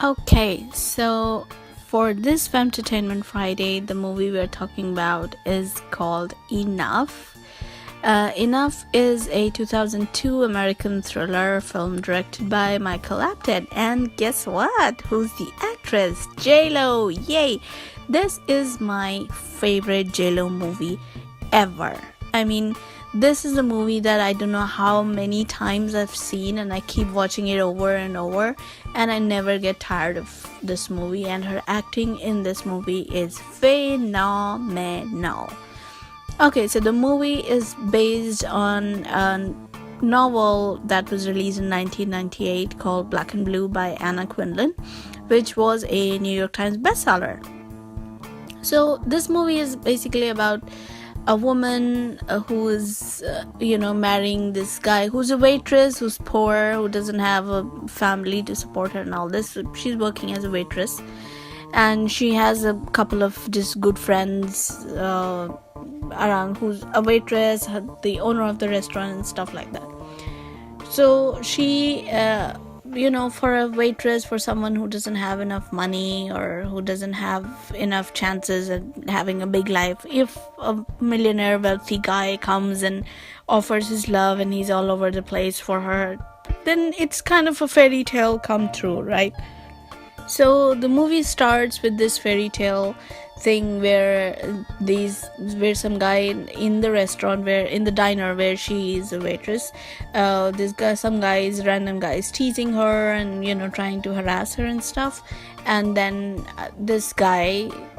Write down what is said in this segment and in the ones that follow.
Okay, so for this Femtertainment Friday, the movie we're talking about is called Enough. Enough is a 2002 American thriller film directed by Michael Apted. And guess what? Who's the actress? J-Lo! Yay! This is my favorite J-Lo movie ever. I mean, this is a movie that I don't know how many times I've seen, and I keep watching it over and over, and I never get tired of this movie. And her acting in this movie is phenomenal. Okay, so the movie is based on a novel that was released in 1998 called Black and Blue by Anna Quindlen, which was a New York Times bestseller. So this movie is basically about a woman who is marrying this guy who's a waitress, who's poor, who doesn't have a family to support her and all this. So she's working as a waitress, and she has a couple of just good friends around, who's a waitress, the owner of the restaurant and stuff like that. So she for a waitress, for someone who doesn't have enough money or who doesn't have enough chances at having a big life, if a millionaire wealthy guy comes and offers his love and he's all over the place for her, then it's kind of a fairy tale come true, right? So the movie starts with this fairy tale thing where some guy in the restaurant, where in the diner where she is a waitress, random guy is teasing her and trying to harass her and stuff. And then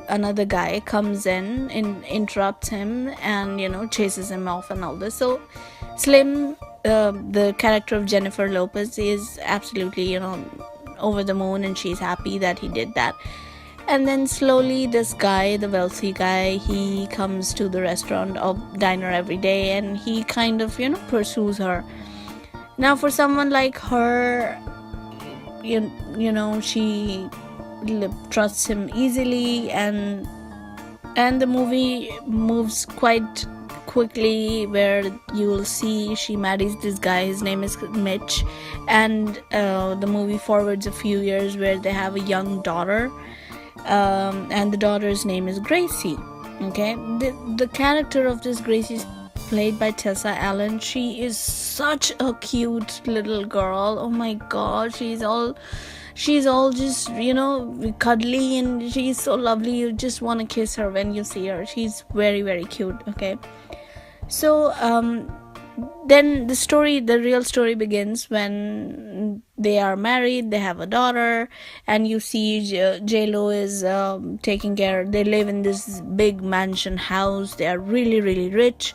another guy comes in and interrupts him and chases him off and all this. So Slim, the character of Jennifer Lopez, is absolutely over the moon, and she's happy that he did that. And then slowly this guy, the wealthy guy, he comes to the restaurant or diner every day, and he kind of pursues her. Now for someone like her, she trusts him easily, and the movie moves quite quickly, where you will see she marries this guy. His name is Mitch, and the movie forwards a few years where they have a young daughter, and the daughter's name is Gracie. Okay, the character of this Gracie is played by Tessa Allen. She is such a cute little girl. Oh my god, she's all just cuddly, and she's so lovely. You just want to kiss her when you see her. She's very, very cute. Okay, so then the real story begins when they are married, they have a daughter, and you see J-Lo is taking care. They live in this big mansion house. They are really, really rich.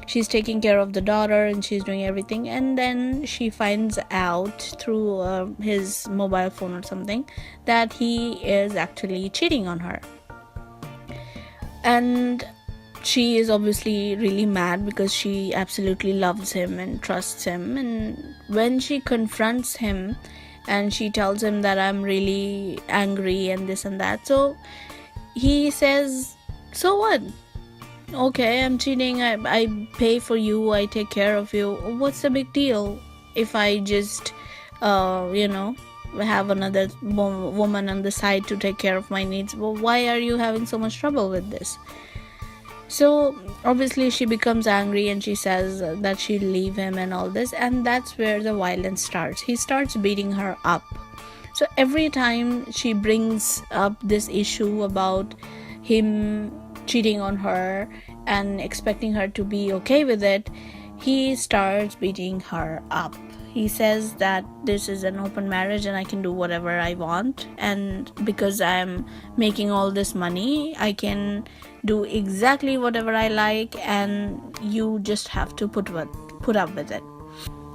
She's taking care of the daughter, and she's doing everything. And then she finds out through his mobile phone or something that he is actually cheating on her. And she is obviously really mad because she absolutely loves him and trusts him. And when she confronts him and she tells him that I'm really angry and this and that, so he says, so what? Okay, I'm cheating. I pay for you. I take care of you. What's the big deal if I just have another woman on the side to take care of my needs? Well, why are you having so much trouble with this? So obviously she becomes angry, and she says that she'll leave him and all this, and that's where the violence starts. He starts beating her up. So every time she brings up this issue about him cheating on her and expecting her to be okay with it, he starts beating her up. He says that this is an open marriage and I can do whatever I want, and because I'm making all this money, I can do exactly whatever I like, and you just have to put up with it.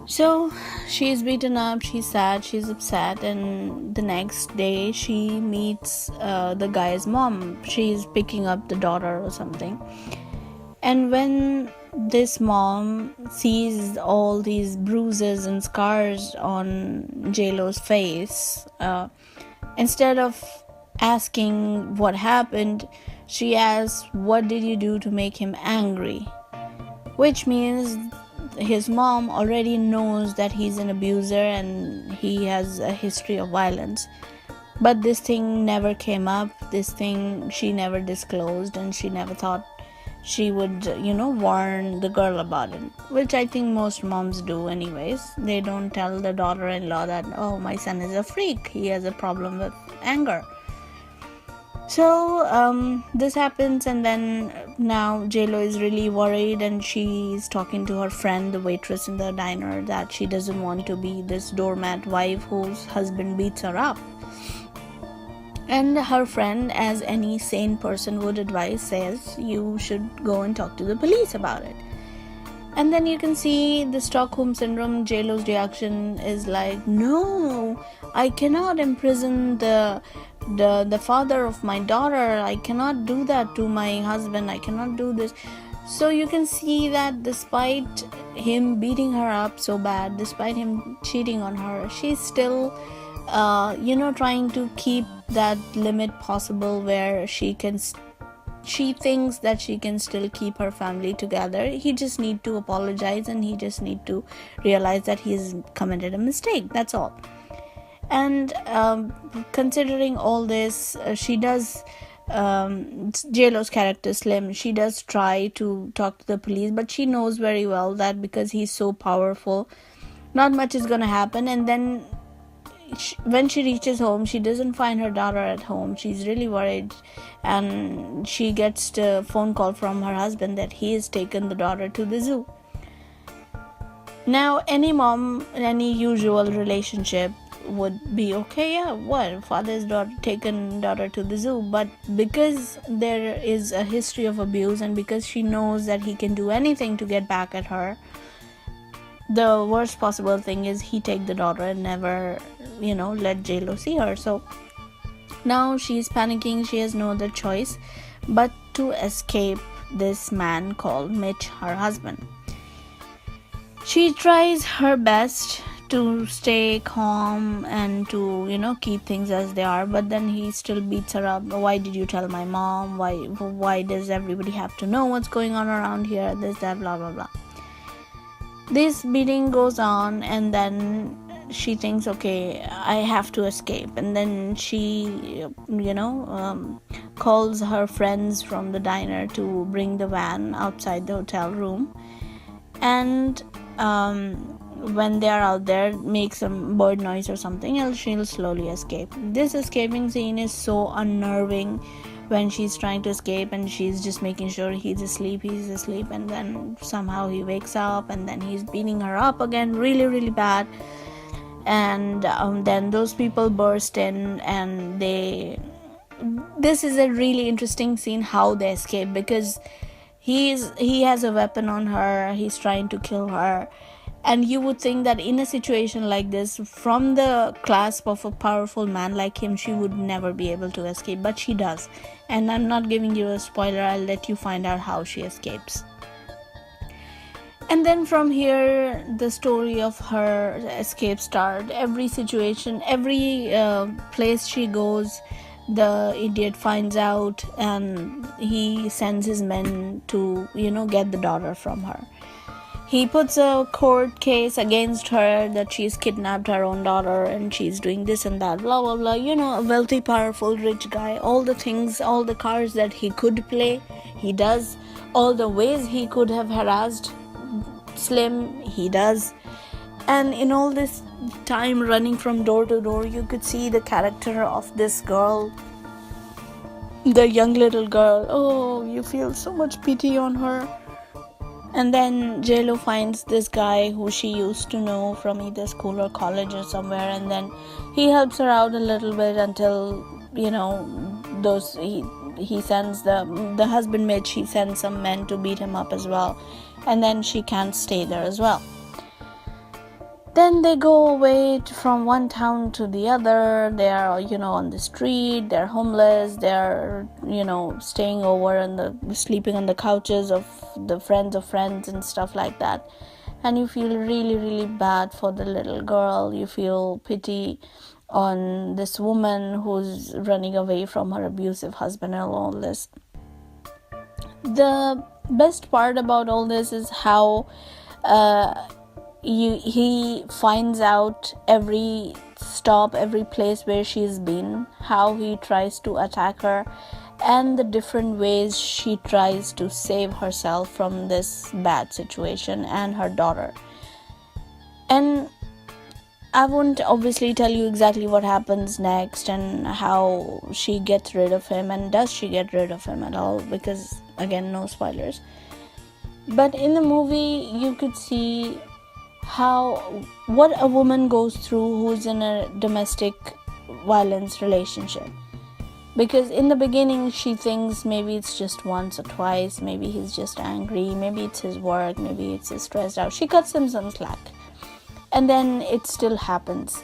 So she's beaten up, she's sad, she's upset, and the next day she meets the guy's mom. She's picking up the daughter or something, and when this mom sees all these bruises and scars on J-Lo's face, instead of asking what happened, she asks, what did you do to make him angry? Which means his mom already knows that he's an abuser and he has a history of violence. But this thing never came up. This thing she never disclosed, and she never thought she would, warn the girl about it, which I think most moms do anyways. They don't tell the daughter-in-law that, oh, my son is a freak, he has a problem with anger. So this happens, and then now JLo is really worried, and she's talking to her friend, the waitress in the diner, that she doesn't want to be this doormat wife whose husband beats her up. And her friend, as any sane person would advise, says you should go and talk to the police about it. And then you can see the Stockholm Syndrome. JLo's reaction is like, no, I cannot imprison the father of my daughter. I cannot do that to my husband. I cannot do this. So you can see that despite him beating her up so bad, despite him cheating on her, she's still trying to keep that limit possible where she thinks that she can still keep her family together. He just need to apologize, and he just need to realize that he's committed a mistake. That's all. And considering all this, she does, JLo's character Slim, she does try to talk to the police, but she knows very well that because he's so powerful, not much is gonna happen. And then when she reaches home, she doesn't find her daughter at home. She's really worried, and she gets the phone call from her husband that he has taken the daughter to the zoo. Now, any mom in any usual relationship would be okay, yeah, what, father's taken daughter to the zoo. But because there is a history of abuse, and because she knows that he can do anything to get back at her, the worst possible thing is he take the daughter and never, let JLo see her. So now she's panicking. She has no other choice but to escape this man called Mitch, her husband. She tries her best to stay calm and to, keep things as they are, but then he still beats her up. Why did you tell my mom? Why does everybody have to know what's going on around here? This, that, blah, blah, blah. This beating goes on, and then she thinks, okay, I have to escape. And then she, calls her friends from the diner to bring the van outside the hotel room. And when they are out there, make some bird noise or something, else she'll slowly escape. This escaping scene is so unnerving when she's trying to escape, and she's just making sure he's asleep, and then somehow he wakes up, and then he's beating her up again really, really bad. And then those people burst in, and this is a really interesting scene how they escape, because he has a weapon on her. He's trying to kill her, and you would think that in a situation like this, from the clasp of a powerful man like him, she would never be able to escape, but she does. And I'm not giving you a spoiler, I'll let you find out how she escapes. And then from here, the story of her escape starts. Every situation, every place she goes, the idiot finds out, and he sends his men to, get the daughter from her. He puts a court case against her that she's kidnapped her own daughter and she's doing this and that, blah, blah, blah. A wealthy, powerful, rich guy. All the things, all the cards that he could play, he does. All the ways he could have harassed Slim, he does. And in all this time running from door to door, you could see the character of this girl, the young little girl. Oh, you feel so much pity on her. And then JLo finds this guy who she used to know from either school or college or somewhere, and then he helps her out a little bit until, he sends the husband Mitch, he sends some men to beat him up as well, and then she can't stay there as well. Then they go away from one town to the other. They are, on the street. They're homeless. They're, staying over and sleeping on the couches of the friends of friends and stuff like that. And you feel really, really bad for the little girl. You feel pity on this woman who's running away from her abusive husband and all this. The best part about all this is how he finds out every stop every place where she's been, how he tries to attack her, and the different ways she tries to save herself from this bad situation and her daughter. And I won't obviously tell you exactly what happens next and how she gets rid of him, and does she get rid of him at all, because again, no spoilers. But in the movie you could see what a woman goes through who's in a domestic violence relationship. Because in the beginning she thinks maybe it's just once or twice, maybe he's just angry, maybe it's his work, maybe it's his stressed out. She cuts him some slack, and then it still happens,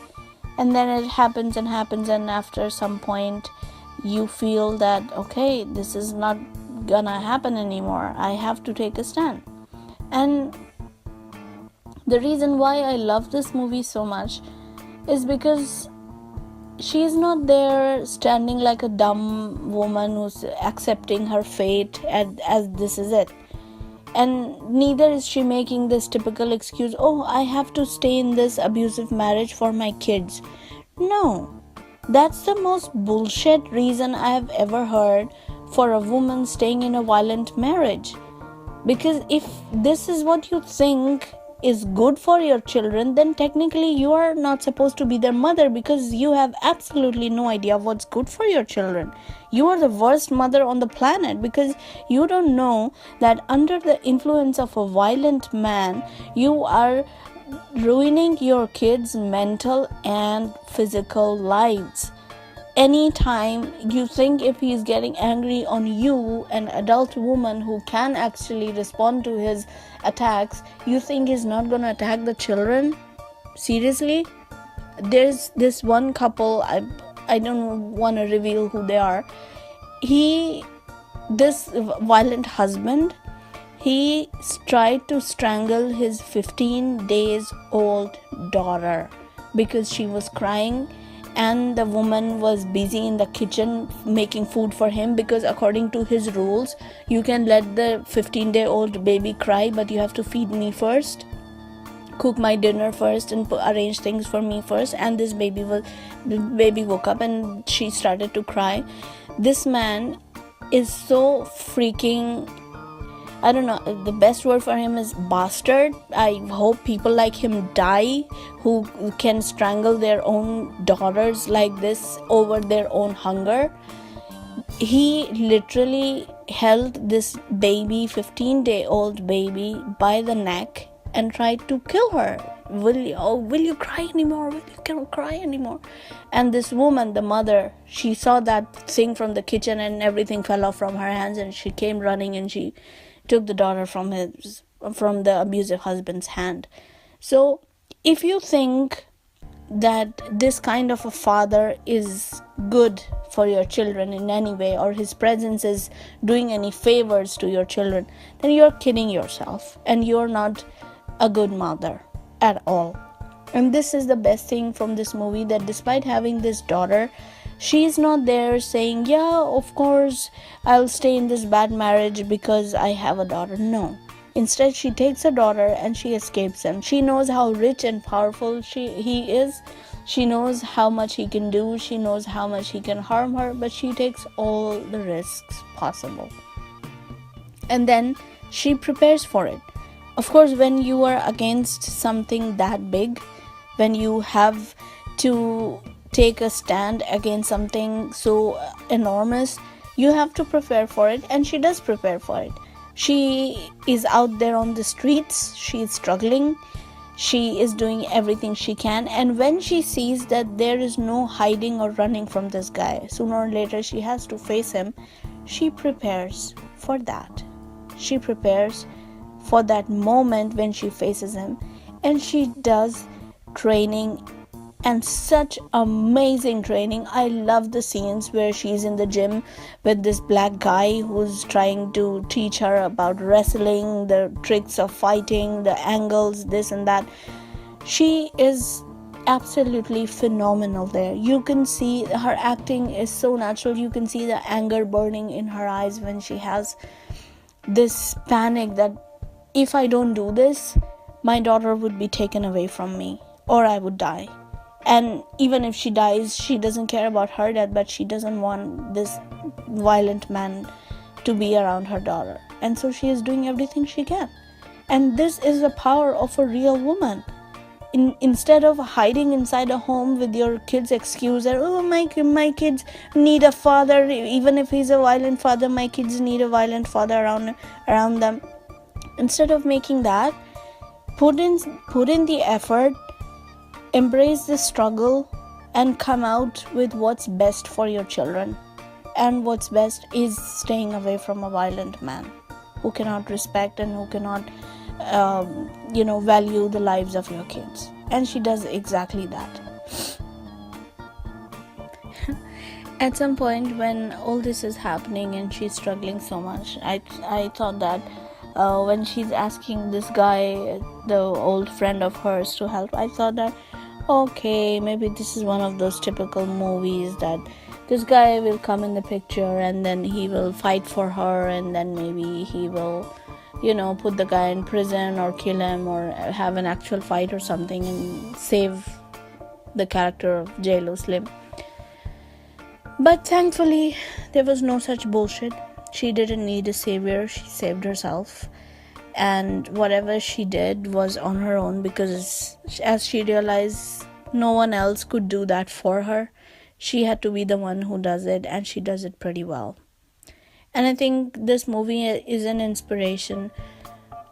and then it happens and happens, and after some point you feel that, okay, this is not gonna happen anymore, I have to take a stand. And the reason why I love this movie so much is because she's not there standing like a dumb woman who's accepting her fate as this is it. And neither is she making this typical excuse, oh, I have to stay in this abusive marriage for my kids. No, that's the most bullshit reason I have ever heard for a woman staying in a violent marriage. Because if this is what you think is good for your children, then technically you are not supposed to be their mother, because you have absolutely no idea what's good for your children. You are the worst mother on the planet, because you don't know that under the influence of a violent man, you are ruining your kids' mental and physical lives. Anytime you think if he's getting angry on you, an adult woman who can actually respond to his attacks, you think he's not going to attack the children? Seriously? There's this one couple, I don't want to reveal who they are. This violent husband, he tried to strangle his 15 days old daughter because she was crying, and the woman was busy in the kitchen making food for him, because according to his rules, you can let the 15-day-old baby cry, but you have to feed me first, cook my dinner first, and arrange things for me first. And this baby woke up and she started to cry. This man is so freaking, I don't know, the best word for him is bastard. I hope people like him die, who can strangle their own daughters like this over their own hunger. He literally held this baby, 15-day-old baby, by the neck and tried to kill her. Will you cry anymore? Will you can't cry anymore? And this woman, the mother, she saw that thing from the kitchen and everything fell off from her hands, and she came running and she took the daughter from the abusive husband's hand. So if you think that this kind of a father is good for your children in any way, or his presence is doing any favors to your children, then you're kidding yourself, and you're not a good mother at all. And this is the best thing from this movie, that despite having this daughter, she's not there saying, yeah, of course I'll stay in this bad marriage because I have a daughter. No. Instead, she takes her daughter and she escapes him. She knows how rich and powerful he is. She knows how much he can do. She knows how much he can harm her, but she takes all the risks possible. And then she prepares for it. Of course, when you are against something that big, when you have to take a stand against something so enormous, you have to prepare for it, and she does prepare for it. She is out there on the streets, she is struggling, she is doing everything she can, and when she sees that there is no hiding or running from this guy, sooner or later she has to face him, she prepares for that. She prepares for that moment when she faces him, and she does training, and such amazing training. I love the scenes where she's in the gym with this black guy who's trying to teach her about wrestling, the tricks of fighting, the angles, this and that. She is absolutely phenomenal there. You can see her acting is so natural. You can see the anger burning in her eyes when she has this panic that if I don't do this, my daughter would be taken away from me, or I would die. And even if she dies, she doesn't care about her death, but she doesn't want this violent man to be around her daughter. And so she is doing everything she can. And this is the power of a real woman. Instead of hiding inside a home with your kids' excuse that, oh, my kids need a father, even if he's a violent father, my kids need a violent father around them. Instead of making that, put in the effort, embrace the struggle, and come out with what's best for your children. And what's best is staying away from a violent man who cannot respect and who cannot value the lives of your kids. And she does exactly that. At some point when all this is happening and she's struggling so much, I thought that when she's asking this guy, the old friend of hers, to help, I thought that, okay, maybe this is one of those typical movies that this guy will come in the picture and then he will fight for her, and then maybe he will put the guy in prison or kill him or have an actual fight or something and save the character of J.Lo Slim. But thankfully, there was no such bullshit. She didn't need a savior. She saved herself. And whatever she did was on her own, because as she realized no one else could do that for her, she had to be the one who does it, and she does it pretty well. And I think this movie is an inspiration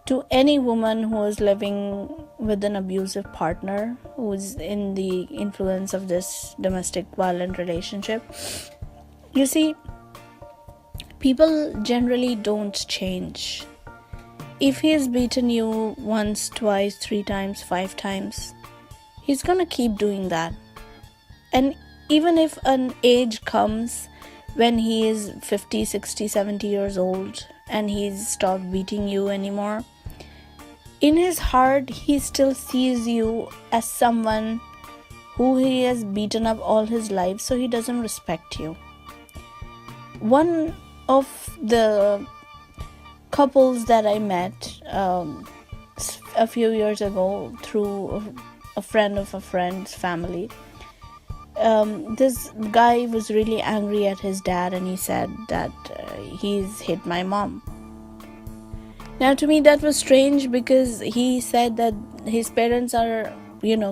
to any woman who is living with an abusive partner, who is in the influence of this domestic violent relationship. You see, people generally don't change. If he has beaten you once, twice, 3 times, 5 times, he's gonna keep doing that. And even if an age comes when he is 50, 60, 70 years old and he's stopped beating you anymore, in his heart he still sees you as someone who he has beaten up all his life, so he doesn't respect you. One of the couples that I met a few years ago through a friend of a friend's family, this guy was really angry at his dad, and he said that he's hit my mom. Now, to me, that was strange, because he said that his parents are,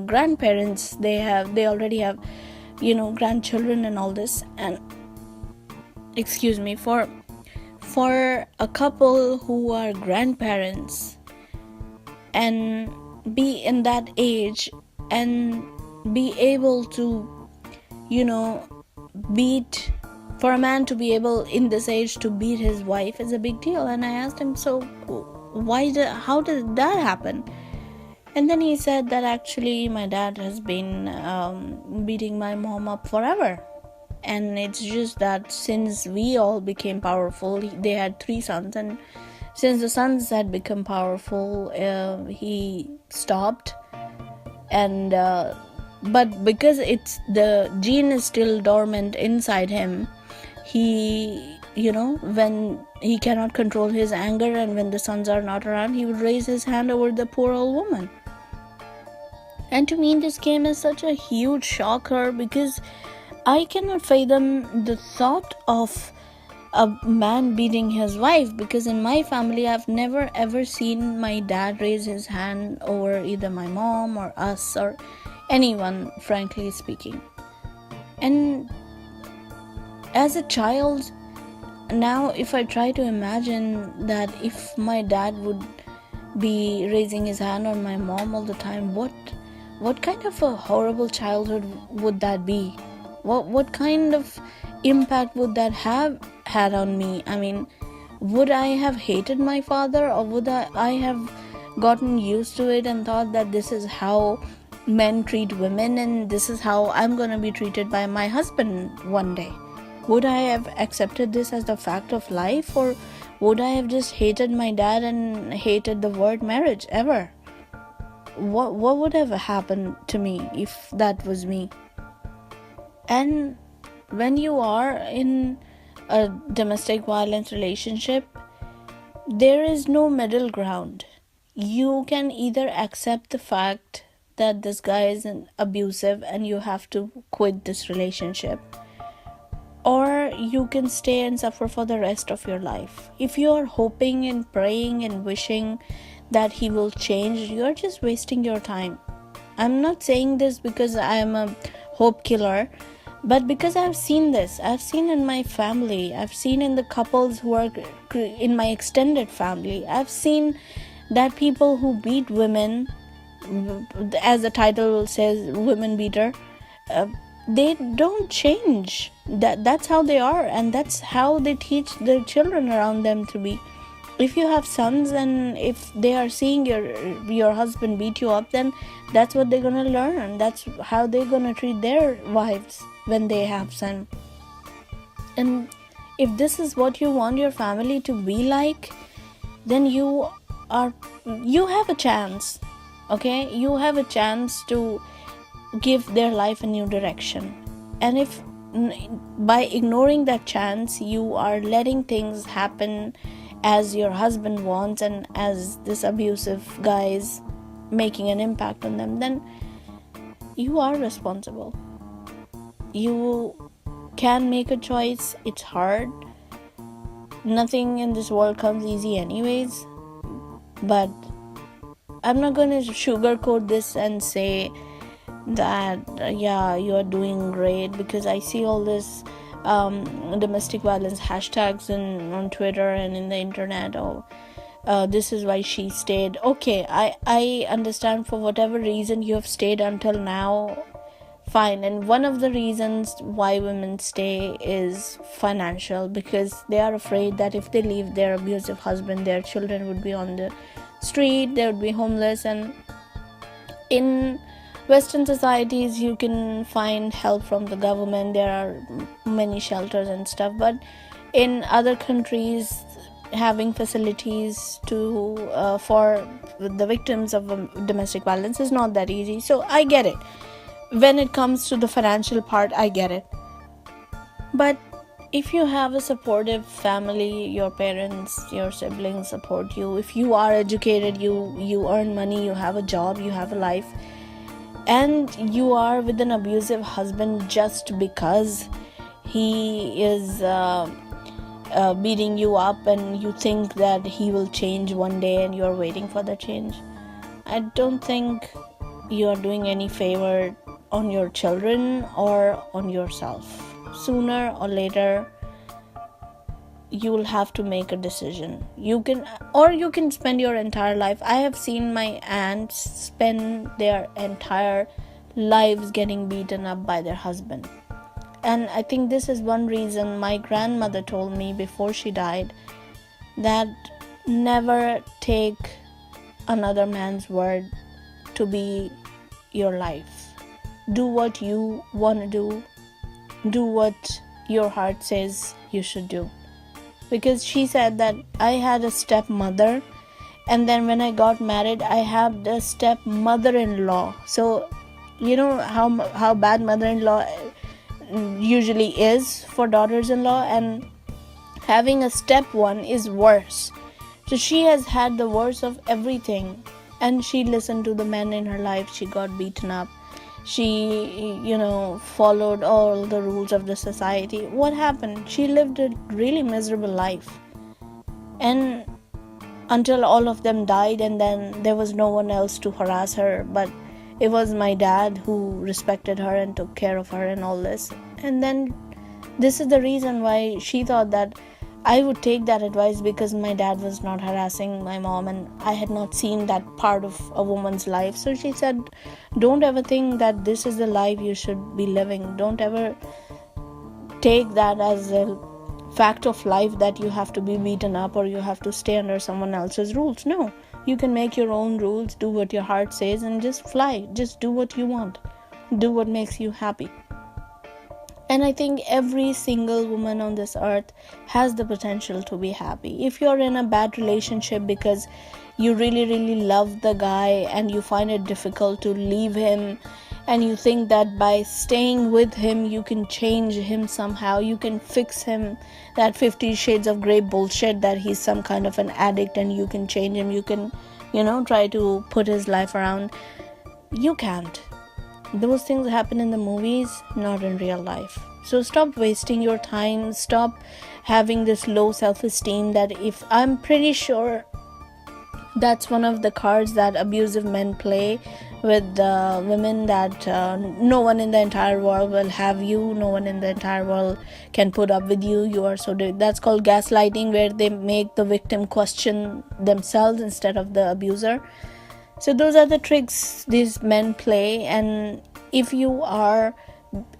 grandparents. They already have, grandchildren and all this. And excuse me, for a couple who are grandparents and be in that age and be able to for a man to be able in this age to beat his wife is a big deal. And I asked him, so how did that happen? And then he said that actually my dad has been beating my mom up forever, and it's just that since we all became powerful, they had 3 sons, and since the sons had become powerful, he stopped. And but because it's the gene is still dormant inside him, he when he cannot control his anger, and when the sons are not around, he would raise his hand over the poor old woman. And to me, this came as such a huge shocker, because I cannot fathom the thought of a man beating his wife, because in my family I've never ever seen my dad raise his hand over either my mom or us or anyone, frankly speaking. And as a child now, if I try to imagine that if my dad would be raising his hand on my mom all the time, what kind of a horrible childhood would that be? What kind of impact would that have had on me? I mean, would I have hated my father, or would I have gotten used to it and thought that this is how men treat women and this is how I'm gonna be treated by my husband one day? Would I have accepted this as the fact of life, or would I have just hated my dad and hated the word marriage ever? What would have happened to me if that was me? And when you are in a domestic violence relationship, there is no middle ground. You can either accept the fact that this guy is abusive and you have to quit this relationship, or you can stay and suffer for the rest of your life. If you are hoping and praying and wishing that he will change, you are just wasting your time. I'm not saying this because I am a hope killer, but because I've seen this. I've seen in my family, I've seen in the couples who are in my extended family. I've seen that people who beat women, as the title says, women beater, they don't change. That's how they are, and that's how they teach their children around them to be. If you have sons and if they are seeing your husband beat you up, then that's what they're gonna learn. That's how they're gonna treat their wives when they have son. And if this is what you want your family to be like, then you have a chance. Okay, you have a chance to give their life a new direction. And if by ignoring that chance you are letting things happen as your husband wants and as this abusive guy is making an impact on them, then you are responsible. You can make a choice. It's hard. Nothing in this world comes easy anyways, but I'm not going to sugarcoat this and say that yeah, you are doing great, because I see all this domestic violence hashtags on Twitter and in the internet. This is why she stayed. Okay, I understand, for whatever reason you have stayed until now, fine. And one of the reasons why women stay is financial, because they are afraid that if they leave their abusive husband, their children would be on the street, they would be homeless. And in Western societies you can find help from the government. There are many shelters and stuff, but in other countries, having facilities to for the victims of domestic violence is not that easy. So I get it. When it comes to the financial part, I get it. But if you have a supportive family, your parents, your siblings support you, if you are educated, you earn money, you have a job, you have a life, and you are with an abusive husband just because he is beating you up, and you think that he will change one day and you are waiting for the change, I don't think you are doing any favor on your children or on yourself. Sooner or later you will have to make a decision. You can spend your entire life. I have seen my aunts spend their entire lives getting beaten up by their husband. And I think this is one reason my grandmother told me before she died, that never take another man's word to be your life. Do what you want to do. Do what your heart says you should do. Because she said that I had a stepmother, and then when I got married I had a stepmother-in-law. So you know how bad mother-in-law usually is for daughters-in-law, and having a step one is worse. So she has had the worst of everything, and she listened to the men in her life. She got beaten up. She followed all the rules of the society. What happened? She lived a really miserable life, and until all of them died, and then there was no one else to harass her, but it was my dad who respected her and took care of her and all this. And then this is the reason why she thought that I would take that advice, because my dad was not harassing my mom and I had not seen that part of a woman's life. So she said, don't ever think that this is the life you should be living. Don't ever take that as a fact of life, that you have to be beaten up or you have to stay under someone else's rules. No, you can make your own rules, do what your heart says, and just fly. Just do what you want. Do what makes you happy. And I think every single woman on this earth has the potential to be happy. If you're in a bad relationship because you really, really love the guy and you find it difficult to leave him, and you think that by staying with him you can change him somehow, you can fix him, that 50 shades of grey bullshit that he's some kind of an addict and you can change him, you can try to put his life around, You can't. Those things happen in the movies, not in real life. So stop wasting your time. Stop having this low self-esteem that if I'm pretty sure that's one of the cards that abusive men play with women, that no one in the entire world will have you, no one in the entire world can put up with you, you are so that's called gaslighting, where they make the victim question themselves instead of the abuser. So those are the tricks these men play. And if you are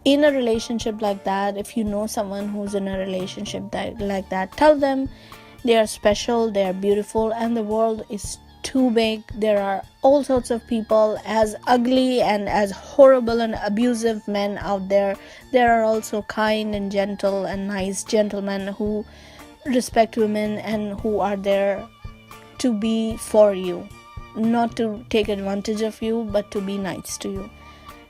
in a relationship like that, if you know someone who's in a relationship like that, tell them they are special, they are beautiful, and the world is too big. There are all sorts of people, as ugly and as horrible and abusive men out there. There are also kind and gentle and nice gentlemen who respect women and who are there to be for you, not to take advantage of you, but to be nice to you.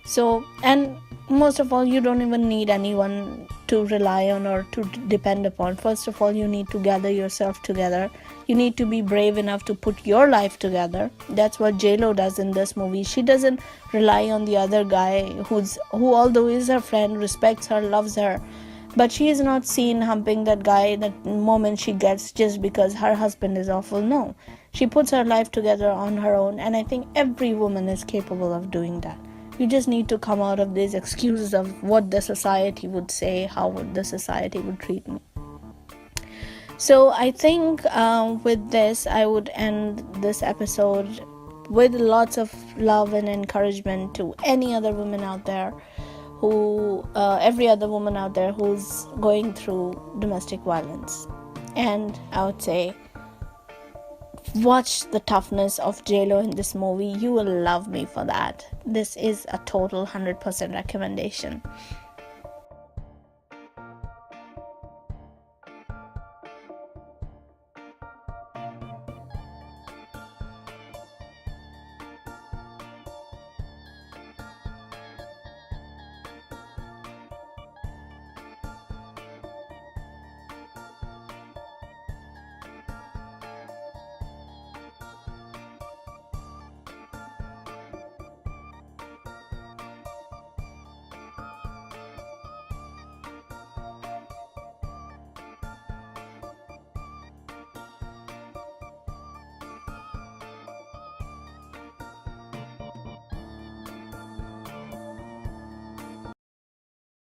So, and most of all, you don't even need anyone to rely on or to depend upon. First of all, you need to gather yourself together. You need to be brave enough to put your life together. That's what J-Lo does in this movie. She doesn't rely on the other guy who although is her friend, respects her, loves her, but she is not seen humping that guy the moment she gets just because her husband is awful. No, she puts her life together on her own, and I think every woman is capable of doing that. You just need to come out of these excuses of what the society would say, how would the society would treat me. So I think with this, I would end this episode with lots of love and encouragement to any other woman out there every other woman out there who's going through domestic violence. And I would say, watch the toughness of J-Lo in this movie. You will love me for that. This is a total 100% recommendation.